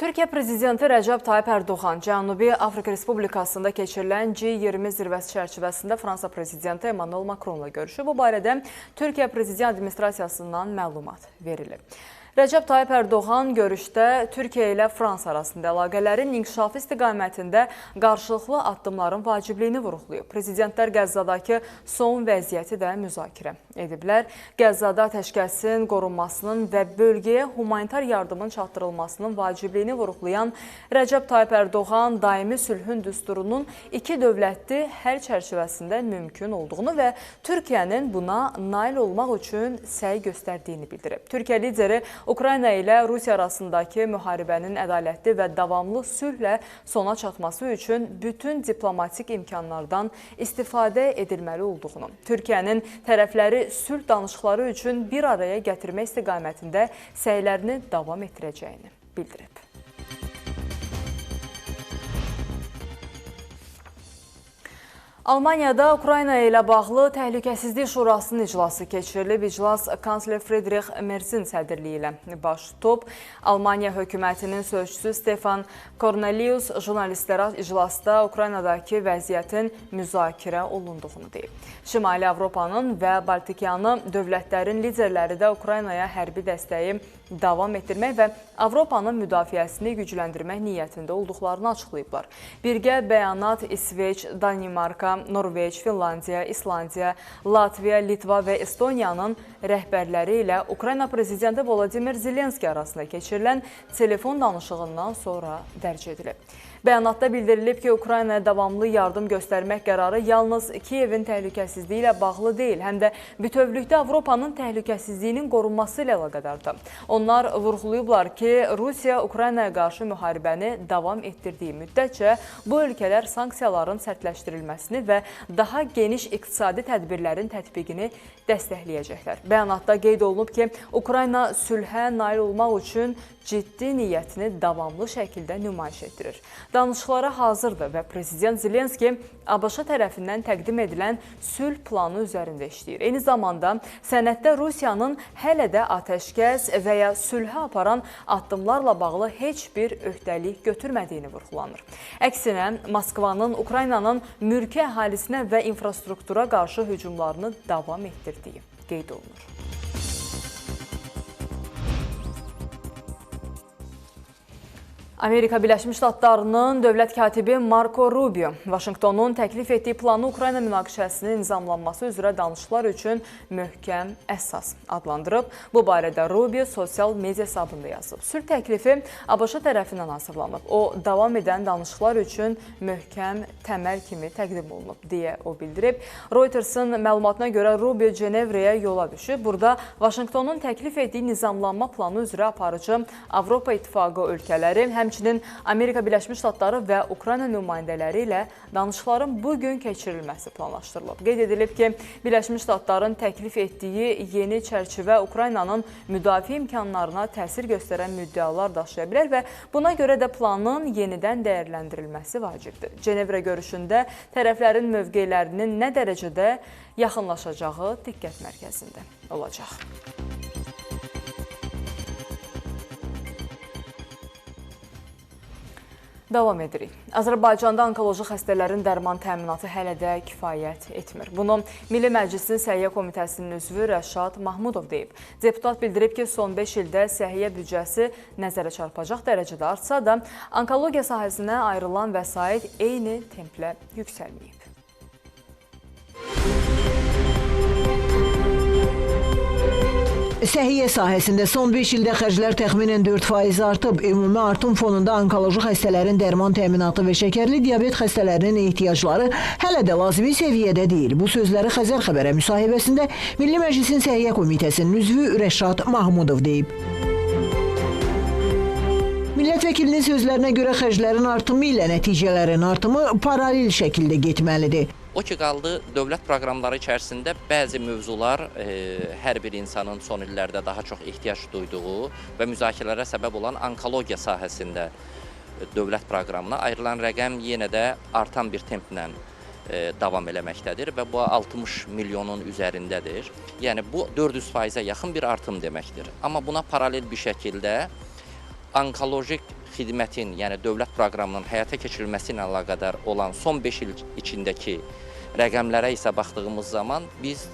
[SPEAKER 1] Türkiyə Prezidenti Rəcəb Tayyip Ərdoğan Cənubi Afrika Respublikasında keçirilən G20 zirvəsi çərçivəsində Fransa Prezidenti Emmanuel Macronla görüşüb. Bu barədə Türkiyə Prezident Administrasiyasından məlumat verilib. Rəcəb Tayyip Ərdoğan görüşdə Türkiyə ilə Fransa arasında əlaqələrin inkişafı istiqamətində qarşılıqlı addımların vacibliyini vurğulayıb. Prezidentlər Qəzzadakı son vəziyyəti də müzakirə ediblər. Qəzzada atəşkəsin qorunmasının və bölgəyə humanitar yardımın çatdırılmasının vacibliyini vurğulayan Rəcəb Tayyip Ərdoğan daimi sülhün düsturunun iki dövlətli həll çərçivəsində mümkün olduğunu və Türkiyənin buna nail olmaq üçün səy göstərdiyini bildirib. Türkiyə lideri Ukrayna ilə Rusiya arasındakı müharibənin ədalətli və davamlı sülhlə sona çatması üçün bütün diplomatik imkanlardan istifadə edilməli olduğunu, Türkiyənin tərəfləri sülh danışıqları üçün bir araya gətirmə istiqamətində səylərini davam etdirəcəyini bildirib. Almaniyada Ukrayna ilə bağlı Təhlükəsizlik Şurasının iclası keçirilib. İclas kansler Friedrich Merzin sədrliyi ilə baş tutub. Almaniya hökumətinin sözçüsü Stefan Cornelius jurnalistlərə iclasda Ukraynadakı vəziyyətin müzakirə olunduğunu deyib. Şimali Avropanın və Baltikiyanı dövlətlərin liderləri də Ukraynaya hərbi dəstəyi davam etdirmək və Avropanın müdafiəsini gücləndirmək niyyətində olduqlarını açıqlayıblar. Birgə bəyanat İsveç, Danimarka, Norveç, Finlandiya, İslandiya, Latviya, Litva və Estoniyanın rəhbərləri ilə Ukrayna prezidenti Volodimir Zelenski arasında keçirilən telefon danışığından sonra dərc edilib. Bəyanatda bildirilib ki, Ukraynaya davamlı yardım göstərmək qərarı yalnız Kiyevin təhlükəsizliyi ilə bağlı deyil, həm də bütövlükdə Avropanın təhlükəsizliyinin qorunması ilə əlaqədardır. Onlar vurğulayıblar ki, Rusiya Ukraynaya qarşı müharibəni davam etdirdiyi müddətcə bu ölkələr sanksiyaların sərtləşdirilməsini və daha geniş iqtisadi tədbirlərin tətbiqini dəstəkləyəcəklər. Bəyanatda qeyd olunub ki, Ukrayna sülhə nail olmaq üçün ciddi niyyətini davamlı şəkildə nümayiş etdirir. Danışıqlara hazırdır və Prezident Zelenski ABŞ tərəfindən təqdim edilən sülh planı üzərində işləyir. Eyni zamanda sənəddə Rusiyanın hələ də atəşkəs və ya sülhə aparan addımlarla bağlı heç bir öhdəlik götürmədiyini vurğulanır. Əksinə, Moskvanın Ukraynanın mülki əhalisinə və infrastruktura qarşı hücumlarını davam etdirdiyi qeyd olunur. Amerika Birləşmiş Ştatlarının dövlət katibi Marco Rubio Vaşinqtonun təklif etdiyi planı Ukrayna münaqişəsinin nizamlanması üzrə danışıqlar üçün möhkəm əsas adlandırıb. Bu barədə Rubio sosial media hesabında yazıb. Sülh təklifi ABŞ tərəfindən hazırlanıb. O, davam edən danışıqlar üçün möhkəm təməl kimi təqdim olunub, deyə o bildirib. Reuters'ın məlumatına görə Rubio Cenevrəyə yola düşüb. Burada Vaşinqtonun təklif etdiyi nizamlanma planı üzrə aparıcı Avropa İttifaqı ölkələri, həmçinin Amerika Birləşmiş Ştatları və Ukrayna nümayəndələri ilə danışıqların bugün keçirilməsi planlaşdırılıb. Qeyd edilib ki, Birləşmiş Ştatların təklif etdiyi yeni çərçivə Ukraynanın müdafiə imkanlarına təsir göstərən müddəalar daşıya bilər və buna görə də planın yenidən dəyərləndirilməsi vacibdir. Cenevrə görüşündə tərəflərin mövqelərinin nə dərəcədə yaxınlaşacağı diqqət mərkəzində olacaq. Davam edirik. Azərbaycanda onkoloji xəstələrin dərman təminatı hələ də kifayət etmir. Bunu Milli Məclisin Səhiyyə Komitəsinin üzvü Rəşad Mahmudov deyib. Deputat bildirib ki, son 5 ildə səhiyyə büdcəsi nəzərə çarpacaq dərəcədə artsa da, onkologiya sahəsinə ayrılan vəsait eyni templə yüksəlməyib.
[SPEAKER 4] Səhiyyə sahəsində son 5 ildə xərclər təxminən 4% artıb. Ümumi artım fonunda onkoloji xəstələrin dərman təminatı və şəkərli diabet xəstələrinin ehtiyacları hələ də lazımi səviyyədə deyil. Bu sözləri Xəzər Xəbərə müsahibəsində Milli Məclisin Səhiyyə Komitəsinin üzvü Rəşad Mahmudov deyib. Millət vəkilinin sözlərinə görə xərclərin artımı ilə nəticələrin artımı paralel şəkildə getməlidir.
[SPEAKER 18] O ki qaldı, dövlət proqramları içərisində bəzi mövzular hər bir insanın son illərdə daha çox ehtiyac duyduğu və müzakirələrə səbəb olan onkologiya sahəsində dövlət proqramına ayrılan rəqəm yenə də artan bir templə davam eləməkdədir və bu 60 milyonun üzərindədir. Yəni bu 400%-ə yaxın bir artım deməkdir. Amma buna paralel bir şəkildə onkolojik xidmətin, yəni dövlət proqramının həyata keçirilməsi ilə əlaqədar olan son 5 il içindəki rəqəmlərə isə baxdığımız zaman biz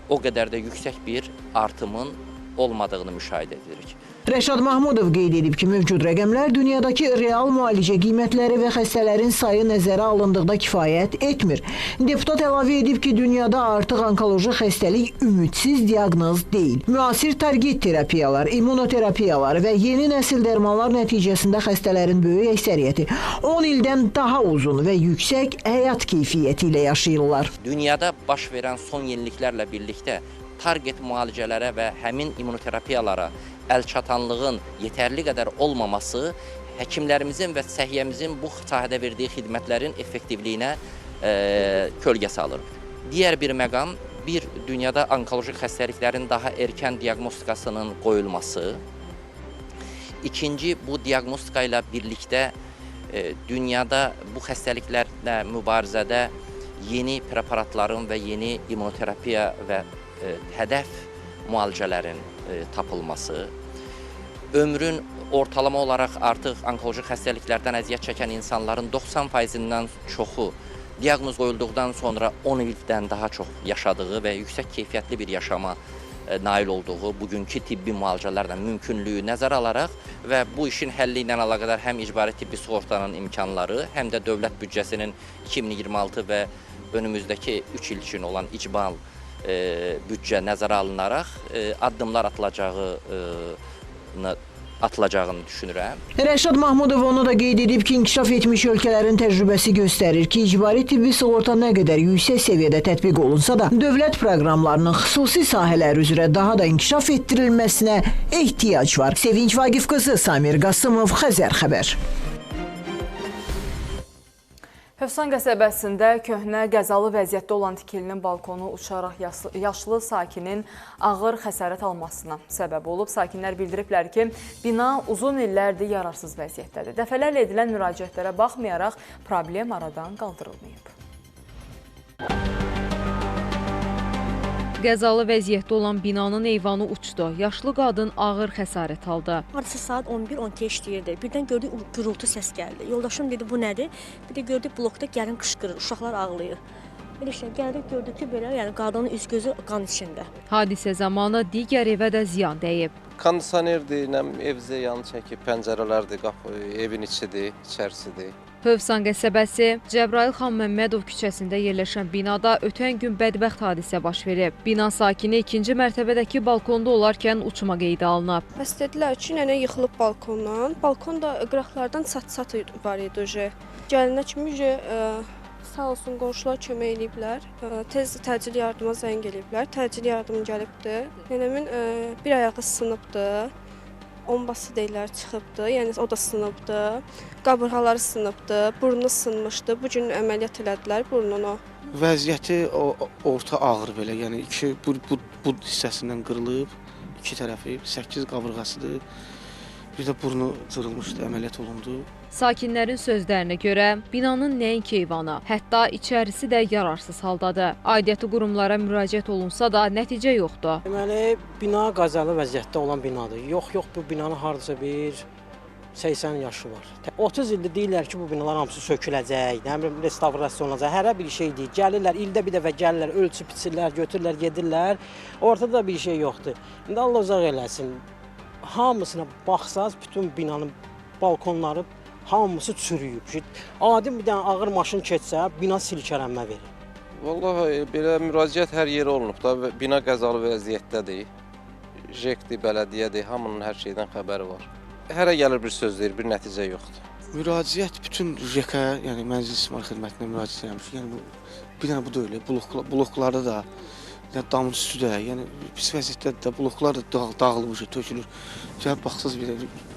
[SPEAKER 18] o qədər də yüksək bir artımın olmadığını müşahidə edirik.
[SPEAKER 4] Rəşad Mahmudov qeyd edib ki, mövcud rəqəmlər dünyadakı real müalicə qiymətləri və xəstələrin sayı nəzərə alındıqda kifayət etmir. Deputat əlavə edib ki, dünyada artıq onkoloji xəstəlik ümidsiz diaqnoz deyil. Müasir target terapiyalar, immunoterapiyalar və yeni nəsil dərmanlar nəticəsində xəstələrin böyük əksəriyyəti 10 ildən daha uzun və yüksək həyat keyfiyyəti ilə yaşayırlar.
[SPEAKER 18] Dünyada baş verən son yeniliklərlə birlikdə target müalicələrə və həmin immunoterapiyalara əlçatanlığın yetərli qədər olmaması həkimlərimizin və səhiyyəmizin bu sahədə verdiyi xidmətlərin effektivliyinə kölgə salır. Digər bir məqam, dünyada onkoloji xəstəliklərin daha erkən diaqnostikasının qoyulması. İkinci, bu diaqnostika ilə birlikdə dünyada bu xəstəliklərlə mübarizədə yeni preparatların və yeni immunoterapiya və hədəf müalicələrin tapılması, ömrün ortalama olaraq artıq onkoloji xəstəliklərdən əziyyət çəkən insanların 90%-dən çoxu diaqnoz qoyulduqdan sonra 10 ildən daha çox yaşadığı və yüksək keyfiyyətli bir yaşama nail olduğu bugünkü tibbi müalicələrlə mümkünlüyü nəzərə alaraq və bu işin həlli ilə əlaqədar həm icbari tibbi sığortanın imkanları, həm də dövlət büdcəsinin 2026 və önümüzdəki 3 il üçün olan icbal büdcə nəzərə alınaraq addımlar atılacağını düşünürəm.
[SPEAKER 4] Rəşad Mahmudov onu da qeyd edib ki, inkişaf etmiş ölkələrin təcrübəsi göstərir ki, icbari tibbi sığorta nə qədər yüksək səviyyədə tətbiq olunsa da, dövlət proqramlarının xüsusi sahələr üzrə daha da inkişaf etdirilməsinə ehtiyac var. Sevinç Vaqif qızı, Samir Qasımov, Xəzər xəbər.
[SPEAKER 1] Hövsan qəsəbəsində köhnə qəzalı vəziyyətdə olan tikilinin balkonu uçaraq yaşlı sakinin ağır xəsarət almasına səbəb olub. Sakinlər bildiriblər ki, bina uzun illərdir yararsız vəziyyətdədir. Dəfələrlə edilən müraciətlərə baxmayaraq problem aradan qaldırılmayıb.
[SPEAKER 9] Qəzalı vəziyyətdə olan binanın eyvanı uçdu. Yaşlı qadın ağır xəsarət aldı.
[SPEAKER 19] Hadisə saat 11-10-da işləyirdi. Birdən gördük gürültü səs gəldi. Yoldaşım dedi, bu nədir? Bir də gördük blokda gəlin qışqırır, uşaqlar ağlayır. Belə şey gəldik, gördük ki, belə, yəni qadının üz-gözü qan içində.
[SPEAKER 9] Hadisə zamanı digər evə də ziyan dəyib.
[SPEAKER 20] Kondisionerdir, evzə yanı çəkib, pəncərələrdir, qapı, evin içərisidir.
[SPEAKER 9] Hövsan qəsəbəsi Cəbrayıl xan Məmmədov küçəsində yerləşən binada ötən gün bədbəxt hadisə baş verib. Bina sakini 2-ci mərtəbədəki balkonda olarkən uçma qeydə alınıb.
[SPEAKER 21] Bəs dedilər ki, nənə yıxılıb balkondan. Balkon da qıraqlardan çat-çat var idi. Gəlinə kimi sağ olsun qonşular kömək eləyiblər. Tez təcil yardıma zəng eləyiblər. Təcil yardım gəlibdi. Nənəmin bir ayağı sınıbdı. Ombası deyirlər çıxıbdı, yəni o da sınıbdı, qabırğaları sınıbdı, burnu sınmışdı. Bu gün əməliyyat elədilər burnunu.
[SPEAKER 3] Vəziyyəti orta ağır belə, yəni bu hissəsindən qırılıb, iki tərəfi 8 qabırğasıdır. Bir də burnu cırılmışdı, əməliyyat olundu.
[SPEAKER 9] Sakinlərin sözlərinə görə binanın nəinki eyvanı, hətta içərisi də yararsız haldadır. Aidiyyatı qurumlara müraciət olunsa da nəticə yoxdur.
[SPEAKER 22] Deməli, bina qəzalı vəziyyətdə olan binadır. Yox, bu binanın hardasa bir 80 yaşı var. 30 ildir deyirlər ki, bu binalar hamısı söküləcək, restavrasiya olunacaq, hərə bir şey deyir. Gəlirlər, ildə bir dəfə gəlirlər, ölçüb biçirlər, götürürlər, gedirlər. Ortada bir şey yoxdur. İndi Allah uzaq eləsin. Hamısına baxsaz, bütün binanın balkonları hamısı çürüyüb. Adi bir dənə ağır maşın keçsə, bina silkələnmə verir.
[SPEAKER 20] Vallahi belə müraciət hər yerə olunub da, bina qəzalı vəziyyətdədir. JEK-dir, bələdiyyədir, hamının hər şeydən xəbəri var. Hərə gəlir bir söz deyir, bir nəticə yoxdur.
[SPEAKER 3] Müraciət bütün JEK-ə, yəni Mənzil İstismar Xidmətinə müraciət etmişik. Yəni bir dənə bu deyil, bloklarda da damın üstü də, yəni pis vəziyyətdə də bloklar da dağılmış, tökülür. Gəlib baxsaz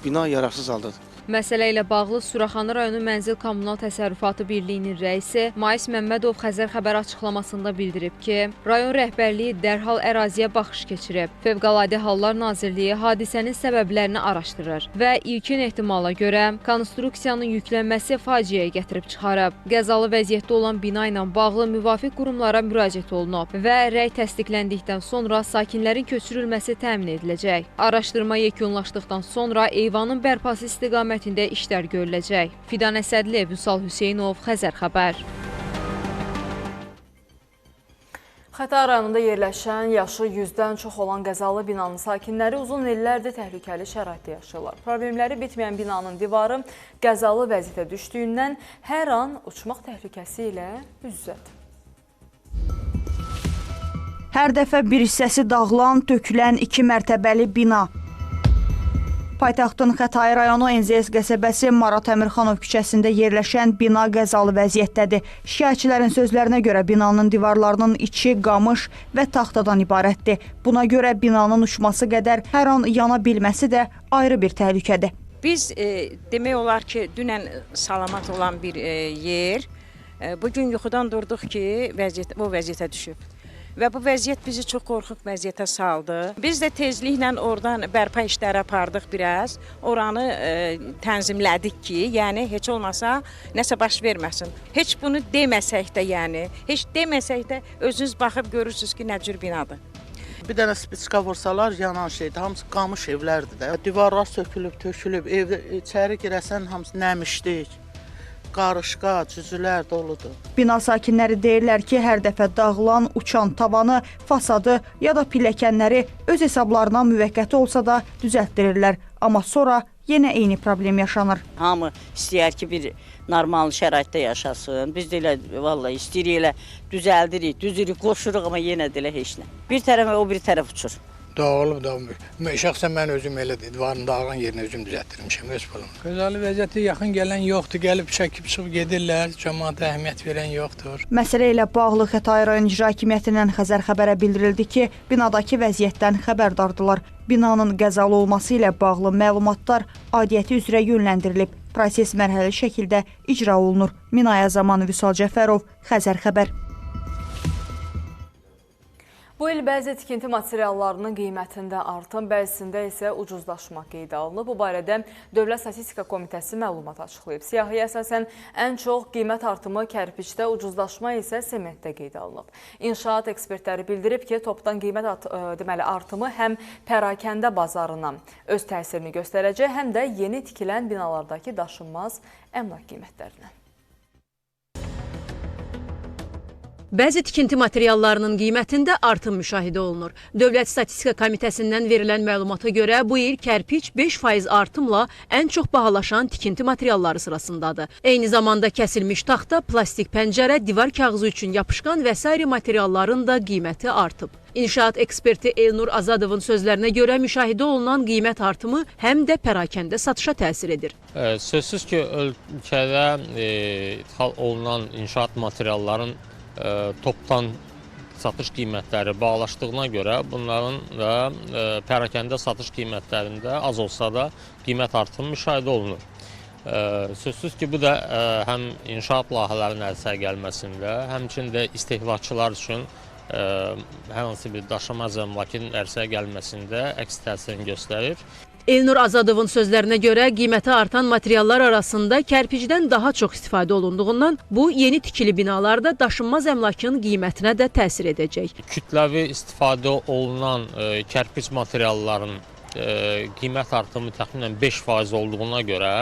[SPEAKER 3] bina yararsız haldadır.
[SPEAKER 9] Məsələ ilə bağlı Suraxanı rayonu Mənzil Kommunal Təsərrüfatı Birliyinin rəisi Mais Məmmədov Xəzər xəbər açıqlamasında bildirib ki, rayon rəhbərliyi dərhal əraziyə baxış keçirib. Fövqəladə Hallar Nazirliyi hadisənin səbəblərini araşdırır və ilkin ehtimala görə konstruksiyanın yüklənməsi faciəyə gətirib çıxarıb. Qəzalı vəziyyətdə olan bina ilə bağlı müvafiq qurumlara müraciət olunub və rəy təsdiqləndikdən sonra sakinlərin köçürülməsi təmin ediləcək. Araşdırma yekunlaşdıqdan sonra eyvanın bərpası istiqamətində işlər görüləcək. Fidan Əsədli, Vüsal Hüseynov, Xəzər xəbər.
[SPEAKER 1] Xətai rayonunda yerləşən yaşı 100-dən çox olan qəzalı binanın sakinləri uzun illərdir təhlükəli şəraitdə yaşayırlar. Problemləri bitməyən binanın divarı qəzalı vəziyyətə düşdüyündən hər an uçmaq təhlükəsi ilə üz-üzədir.
[SPEAKER 5] Hər dəfə bir hissəsi dağılan, tökülən 2 mərtəbəli bina. Paytaxtın Xətai rayonu NZS qəsəbəsi Marat Əmirxanov küçəsində yerləşən bina qəzalı vəziyyətdədir. Şikayətçilərin sözlərinə görə binanın divarlarının içi qamış və taxtadan ibarətdir. Buna görə binanın uçması qədər hər an yana bilməsi də ayrı bir təhlükədir.
[SPEAKER 7] Biz demək olar ki, dünən salamat olan bir yer, bugün yuxudan durduq ki, bu vəziyyətə düşüb. Və bu vəziyyət bizi çox qorxuq vəziyyətə saldı. Biz də tezliklə oradan bərpa işləri apardıq biraz. Oranı tənzimlədik ki, yəni heç olmasa nəsə baş verməsin. Heç bunu deməsək də, yəni, heç deməsək də özünüz baxıb görürsünüz ki, nə cür binadır.
[SPEAKER 23] Bir dənə spiçka vursalar yanan şeydir. Hamısı qamış evlərdir də. Divarlar sökülüb, tökülüb, evdə içəri girəsən hamısı nəmişlik. Qarışqa, cüzülər doludur.
[SPEAKER 5] Bina sakinləri deyirlər ki, hər dəfə dağılan, uçan tavanı, fasadı ya da pilləkənləri öz hesablarına müvəqqəti olsa da düzəltdirirlər. Amma sonra yenə eyni problem yaşanır.
[SPEAKER 24] Hamı istəyər ki, bir normal şəraitdə yaşasın. Biz də elə vallahi istəyirik, elə düzəldirik, düzürük, qoşuruq, amma yenə də elə heç nə. Bir tərəf o bir tərəf uçur.
[SPEAKER 25] Dağılıb, şəxsən mən özüm elə divarın dağılan yerinə özüm düzəltdirmişəm, öz pulum. Qəzalı vəziyyətə yaxın gələn yoxdur, gəlib çəkib çıxıb gedirlər, cəmaata əhəmiyyət verən yoxdur.
[SPEAKER 5] Məsələ ilə bağlı Xətai rayon icra hakimiyyətindən Xəzər xəbərə bildirildi ki, binadakı vəziyyətdən xəbərdardılar. Binanın qəzalı olması ilə bağlı məlumatlar aidiyyəti üzrə yönləndirilib. Proses mərhələli şəkildə icra olunur. Minaya Zaman, Vüsal Cəfərov, Xəzər xəbər.
[SPEAKER 1] Bu il bəzi tikinti materiallarının qiymətində artım, bəzisində isə ucuzlaşma qeydə alınıb. Bu barədə Dövlət Statistika Komitəsi məlumat açıqlayıb. Siyahıya əsasən ən çox qiymət artımı kərpiçdə, ucuzlaşma isə sementdə qeydə alınıb. İnşaat ekspertləri bildirib ki, topdan qiymət artımı həm pərakəndə bazarına öz təsirini göstərəcək, həm də yeni tikilən binalardakı daşınmaz əmlak qiymətlərinə.
[SPEAKER 9] Bəzi tikinti materiallarının qiymətində artım müşahidə olunur. Dövlət Statistika Komitəsindən verilən məlumata görə bu il kərpiç 5% artımla ən çox bahalaşan tikinti materialları sırasındadır. Eyni zamanda kəsilmiş taxta, plastik pəncərə, divar kağızı üçün yapışqan və s. materialların da qiyməti artıb. İnşaat eksperti Elnur Azadovun sözlərinə görə müşahidə olunan qiymət artımı həm də pərakəndə satışa təsir edir.
[SPEAKER 26] Sözsüz ki, ölkədə ithal olunan inşaat materialların topdan satış qiymətləri bağlaşdığına görə bunların da pərakəndə satış qiymətlərində az olsa da qiymət artımı müşahidə olunur. Sözsüz ki, bu da həm inşaat layihələrinin əlçəyə gəlməsində, həmçinin də istehlakçılar üçün hər hansı bir daşınmaz əmlakın əlçəyə gəlməsində əks təsirini göstərir.
[SPEAKER 9] Elnur Azadovun sözlərinə görə qiyməti artan materiallar arasında kərpicdən daha çox istifadə olunduğundan bu yeni tikili binalarda daşınmaz əmlakın qiymətinə də təsir edəcək.
[SPEAKER 26] Kütləvi istifadə olunan kərpic materialların qiymət artımı təxminən 5% olduğuna görə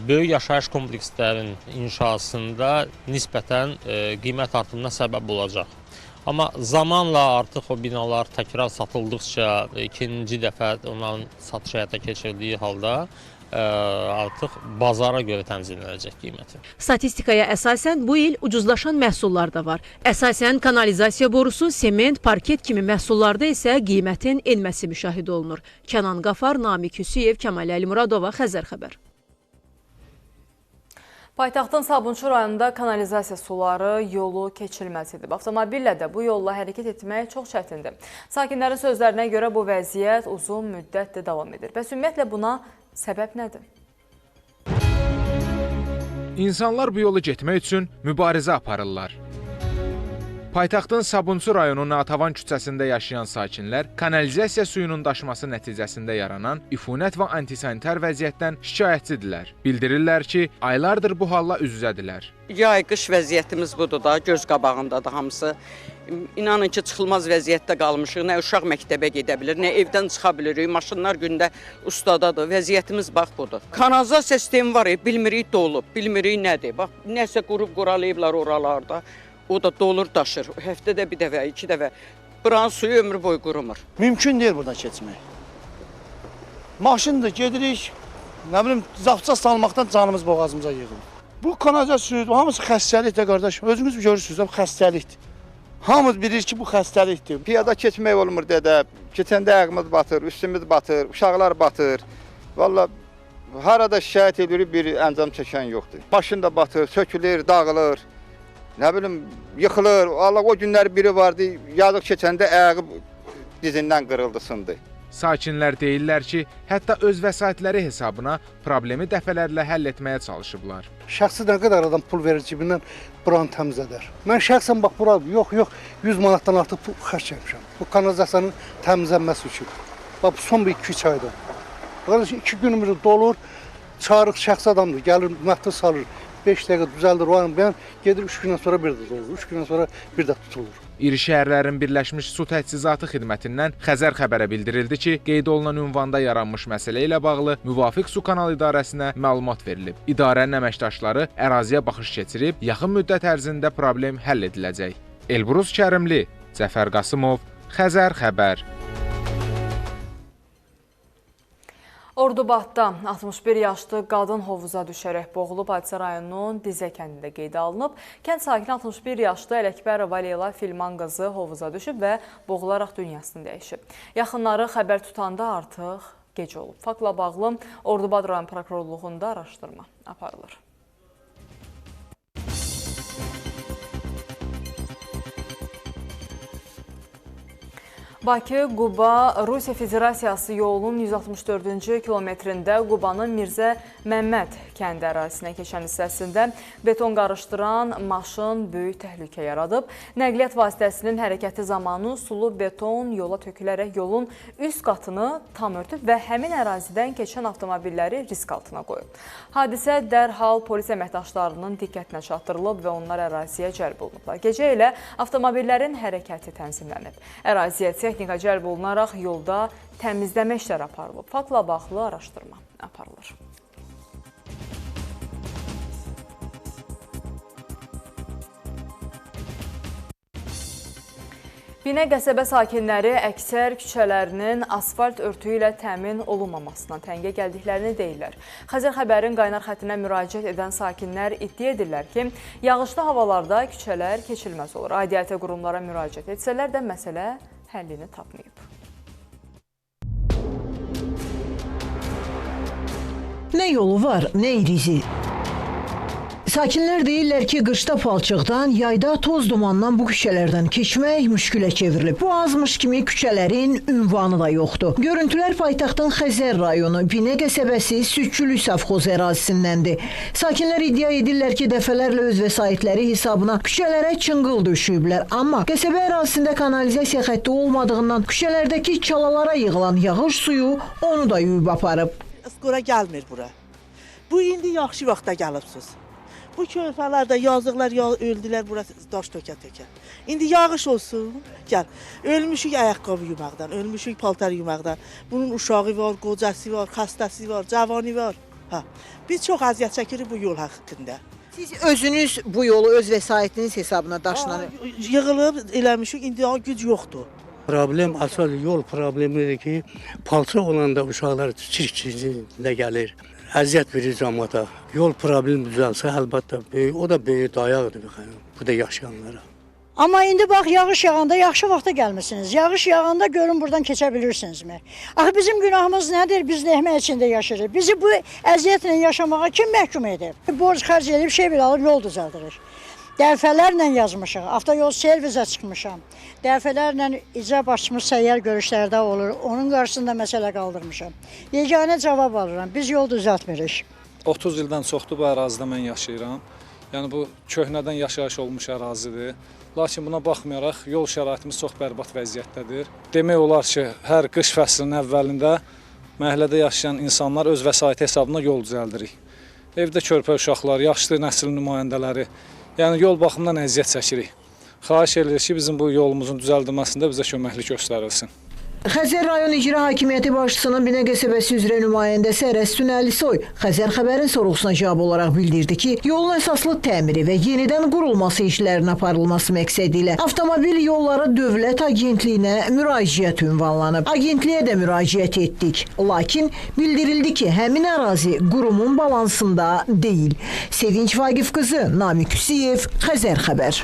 [SPEAKER 26] böyük yaşayış komplekslərin inşasında nisbətən qiymət artımına səbəb olacaq. Amma zamanla artıq o binalar təkrar satıldıqca, ikinci dəfə onların satış həyata keçirdiyi halda artıq bazara görə tənzimlənəcək qiyməti.
[SPEAKER 9] Statistikaya əsasən bu il ucuzlaşan məhsullar da var. Əsasən kanalizasiya borusu, sement, parket kimi məhsullarda isə qiymətin enməsi müşahidə olunur. Kənan Qafar, Namiq Hüsiyev, Kəmal Əlimuradova, Xəzər xəbər.
[SPEAKER 1] Paytaxtın Sabunçu rayonunda kanalizasiya suları yolu keçilməz edib. Avtomobillə də bu yolla hərəkət etmək çox çətindir. Sakinlərin sözlərinə görə bu vəziyyət uzun müddətdir davam edir. Bəs ümumiyyətlə buna səbəb nədir?
[SPEAKER 27] İnsanlar bu yolu getmək üçün mübarizə aparırlar. Paytaxtın Sabunçu rayonu Natavan küçəsində yaşayan sakinlər kanalizasiya suyunun daşması nəticəsində yaranan üfunət və antisanitar vəziyyətdən şikayətçidirlər. Bildirirlər ki, aylardır bu halla üz-üzədirlər.
[SPEAKER 28] Yay-qış vəziyyətimiz budur da, göz qabağındadır hamısı. İnanın ki, çıxılmaz vəziyyətdə qalmışıq. Nə uşaq məktəbə gedə bilir, nə evdən çıxa bilirik. Maşınlar gündə ustadadır. Vəziyyətimiz bax budur. Kanalizasiya sistemi var, bilmirik dolub, bilmirik nədir. Bax, nəsə qurub quralayıblar oralarda. O da dolur daşır. Həftədə bir dəfə, 2 dəfə. Buranın suyu ömrü boyu qurumur.
[SPEAKER 2] Mümkün deyil burada keçmək. Maşındır, gedirik, nə bilim, zapça salmaqdan canımız boğazımıza yığılır. Bu kanalizasiya suyu, hamısı xəstəlikdir qardaş. Özünüz görürsünüz, bu xəstəlikdir. Hamımız bilir ki, bu xəstəlikdir.
[SPEAKER 6] Piyada keçmək olmur dedə. Keçəndə ayağımız batır, üstümüz batır, uşaqlar batır. Valla harada şikayət edirik, bir əncam çəkən yoxdur. Maşın da batır, sökülür, dağılır. Nə bilim, yıxılır. Allah o günlər biri vardı, yazıq keçəndə ayağı dizindən qırıldı, sındı.
[SPEAKER 27] Sakinlər deyirlər ki, hətta öz vəsaitləri hesabına problemi dəfələrlə həll etməyə çalışıblar.
[SPEAKER 2] Şəxsi nə qədər adam pul verir cibindən buranı təmizlədər. Mən şəxsən bax bura yox 100 manatdan artıq pul xərc etmişəm. Bu kanalizasiyanın təmizlənməsi üçün. Bax son bir 2-3 ayda. Qardaş 2 günümüz dolur. Çağırıq şəxsi adamdır, gəlir məhdud salır. 5 dəqiqə düzəldir, o an ben gedir 3 gündən sonra bir də dolur. 3 gündən sonra bir də tutulur.
[SPEAKER 27] İri şəhərlərin Birləşmiş Su Təchizatı Xidmətindən Xəzər xəbərə bildirildi ki, qeyd olunan ünvanda yaranmış məsələ ilə bağlı müvafiq su kanal idarəsinə məlumat verilib. İdarənin əməkdaşları əraziyə baxış keçirib, yaxın müddət ərzində problem həll ediləcək. Elbrus Kərimli, Cəfər Qasımov, Xəzər xəbər.
[SPEAKER 1] Ordubadda 61 yaşlı qadın hovuza düşərək boğulub, hadisə rayonunun Dizə kəndində qeydə alınıb. Kənd sakini 61 yaşlı Ələkbərova Leyla Filman qızı hovuza düşüb və boğularaq dünyasını dəyişib. Yaxınları xəbər tutanda artıq gec olub. Faktla bağlı Ordubad rayon prokurorluğunda araşdırma aparılır. Bakı-Quba Rusiya Federasiyası yolunun 164-cü kilometrində Qubanın Mirzə Məmməd kəndi ərazisinə keçən hissəsində beton qarışdıran maşın böyük təhlükə yaradıb. Nəqliyyat vasitəsinin hərəkəti zamanı sulu beton yola tökülərək yolun üst qatını tam örtüb və həmin ərazidən keçən avtomobilləri risk altına qoyub. Hadisə dərhal polis əməkdaşlarının diqqətinə çatdırılıb və onlar əraziyə cəlb olunublar. Gecə ilə avtomobillərin hərəkəti tənzimlənib. Əraziyə texnika cəlb olunaraq yolda təmizləmə işləri aparılıb. Faktla bağlı araşdırma aparılır. Binə qəsəbə sakinləri əksər küçələrinin asfalt örtüyü ilə təmin olunmamasına təngə gəldiklərini deyirlər. Xəzər xəbərin qaynar xəttinə müraciət edən sakinlər iddia edirlər ki, yağışlı havalarda küçələr keçilməz olur. Aidiyyəti qurumlara müraciət etsələr də məsələ həllini tapmayıb.
[SPEAKER 4] Nə yolu var, nə irizi. Sakinlər deyirlər ki, qışda palçıqdan, yayda toz dumandan bu küçələrdən keçmək müşkülə çevrilib. Bu azmış kimi küçələrin ünvanı da yoxdur. Görüntülər paytaxtın Xəzər rayonu, Binə qəsəbəsi Südçülük safxozu ərazisindəndir. Sakinlər iddia edirlər ki, dəfələrlə öz vəsaitləri hesabına küçələrə çınqıl döşüyüblər. Amma qəsəbə ərazisində kanalizasiya xətti olmadığından küçələrdəki çalalara yığılan yağış suyu onu da yuyub aparıb.
[SPEAKER 8] Skora gəlmir bura. Bu indi yaxşı vaxtda gəlibsiz. Bu körpələr də yazıqlar öldülər, burası daş tökə-tökə. İndi yağış olsun, gəl. Ölmüşük ayaqqabı yumaqdan, ölmüşük paltar yumaqdan. Bunun uşağı var, qocası var, xəstəsi var, cavanı var. Biz çox əziyyət çəkirik bu yol haqqında.
[SPEAKER 4] Siz özünüz bu yolu öz vəsaitiniz hesabına daşınır.
[SPEAKER 8] Yığılıb eləmişik, indi güc yoxdur.
[SPEAKER 10] Problem asıl yol problemidir ki, palça olanda uşaqlar çirkçiliyə gəlir. Əziyyət verir cəmaata. Yol problemi düzəlsə, əlbəttə böyük, o da böyük dayaqdır bu da yaşayanlara.
[SPEAKER 11] Amma indi bax, yağış yağanda yaxşı vaxta gəlmişsiniz. Yağış yağanda görün buradan keçə bilirsinizmi? Axı bizim günahımız nədir? Biz nehmə içində yaşayırıq. Bizi bu əziyyətlə yaşamağa kim məhkum edib? Borc xərc edib, şey bir alıb yol düzəldirik. Dəfələrlə yazmışıq, avtoyol servisə çıxmışam. Dəfələrlə icra başçımız səyyar görüşlərdə olur, onun qarşısında məsələ qaldırmışam. Yeganə cavab alıram, biz yol düzəltmirik.
[SPEAKER 12] 30 ildən çoxdur bu ərazidə mən yaşayıram. Yəni bu köhnədən yaşayış olmuş ərazidir. Lakin buna baxmayaraq yol şəraitimiz çox bərbad vəziyyətdədir. Demək olar ki, hər qış fəslinin əvvəlində məhəllədə yaşayan insanlar öz vəsaiti hesabına yol düzəldirik. Evdə körpə uşaqlar, yaşlı nəsil nümayəndələri, yəni yol baxımından əziyyət çəkirik. Xahiş edirik ki, bizim bu yolumuzun düzəldilməsində bizə köməklik göstərilsin.
[SPEAKER 4] Xəzər rayon icra hakimiyyəti başçısının Binə qəsəbəsi üzrə nümayəndəsi Ərəstün Əlisoy Xəzər xəbərin sorğusuna cavab olaraq bildirdi ki, yolun əsaslı təmiri və yenidən qurulması işlərinin aparılması məqsədi ilə Avtomobil Yolları Dövlət Agentliyinə müraciət ünvanlanıb. Agentliyə də müraciət etdik. Lakin bildirildi ki, həmin ərazi qurumun balansında deyil. Sevinç Vagif qızı, Namiq Hüseyev, Xəzər xəbər.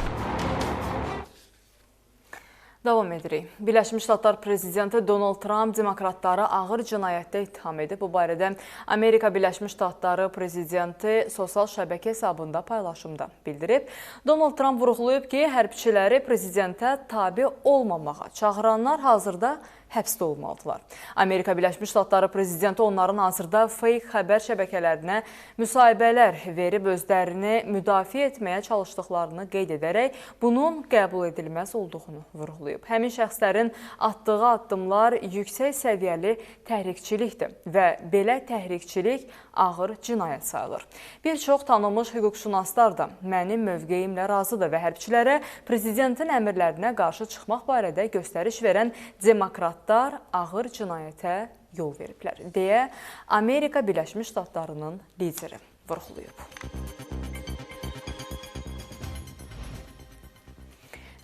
[SPEAKER 1] Davam edirik. Birləşmiş Ştatlar prezidenti Donald Trump demokratları ağır cinayətdə ittiham edib. Bu barədə Amerika Birləşmiş Ştatları prezidenti sosial şəbəkə hesabında paylaşımda bildirib. Donald Trump vurğulayıb ki, hərbçiləri prezidentə tabe olmamağa çağıranlar hazırda həbsdə olmalıdırlar. Amerika Birləşmiş Ştatları prezidenti onların hazırda fake xəbər şəbəkələrinə müsahibələr verib özlərini müdafiə etməyə çalışdıqlarını qeyd edərək bunun qəbul edilməz olduğunu vurğulayıb. Həmin şəxslərin atdığı addımlar yüksək səviyyəli təhrikçilikdir və belə təhrikçilik ağır cinayət sayılır. Bir çox tanınmış hüquqşünaslar da mənim mövqeyimlə razıdır və hərbçilərə prezidentin əmrlərinə qarşı çıxmaq barədə göstəriş verən demokratlar ağır cinayətə yol veriblər, deyə Amerika Birləşmiş Ştatlarının lideri vurğulayıb.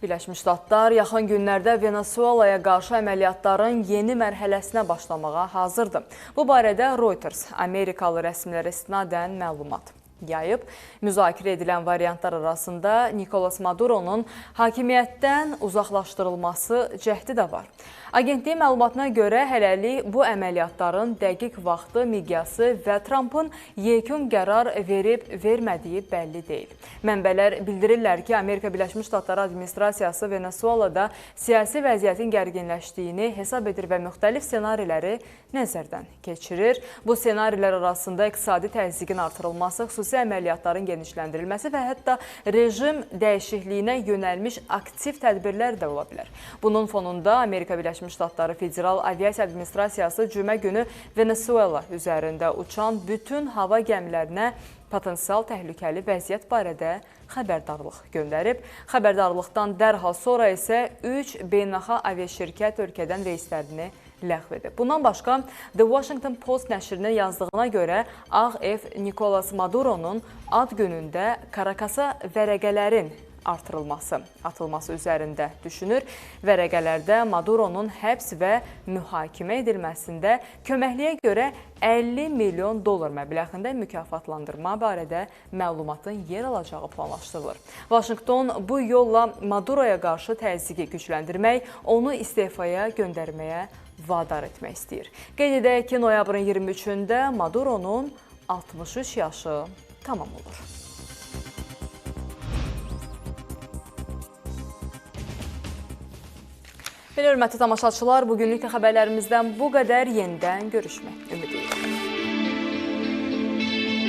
[SPEAKER 1] Birləşmiş Ştatlar yaxın günlərdə Venezuelaya qarşı əməliyyatların yeni mərhələsinə başlamağa hazırdır. Bu barədə Reuters Amerikalı rəsmilərə istinadən məlumat yayıb. Müzakirə edilən variantlar arasında Nicolas Maduro'nun hakimiyyətdən uzaqlaşdırılması cəhdi də var. Agentliyin məlumatına görə hələlik bu əməliyyatların dəqiq vaxtı, miqyası və Trump'ın yekun qərar verib-vermədiyi bəlli deyil. Mənbələr bildirirlər ki, Amerika Birləşmiş Ştatları administrasiyası Venezuelada siyasi vəziyyətin gərginləşdiyini hesab edir və müxtəlif ssenariləri nəzərdən keçirir. Bu ssenarilər arasında iqtisadi təzyiqin artırılması, xüsusi əməliyyatların genişləndirilməsi və hətta rejim dəyişikliyinə yönəlmiş aktiv tədbirlər də ola bilər. Bunun fonunda Amerika Birləşmiş Ştatları Federal Aviasiya Administrasiyası cümə günü Venezuela üzərində uçan bütün hava gəmilərinə potensial təhlükəli vəziyyət barədə xəbərdarlıq göndərib. Xəbərdarlıqdan dərhal sonra isə 3 beynəlxalq aviaşirkət ölkədən reyslərini ləğv edib. Bundan başqa The Washington Post nəşrinin yazdığına görə Ağ Ev Nicolas Maduro'nun ad günündə Karakasa vərəqələrin atılması üzərində düşünür. Vərəqələrdə Maduro'nun həbs və mühakimə edilməsində köməkliyə görə 50 milyon dollar məbləğində mükafatlandırma barədə məlumatın yer alacağı planlaşdırılır. Washington bu yolla Maduro'ya qarşı təzyiqi gücləndirmək, onu istefaya göndərməyə vadar etmək istəyir. Qeyd edək ki, noyabrın 23-də Maduro'nun 63 yaşı tamam olur. Belə hörmətli tamaşaçılar, bugünlük xəbərlərimizdən bu qədər, yenidən görüşmək ümidi.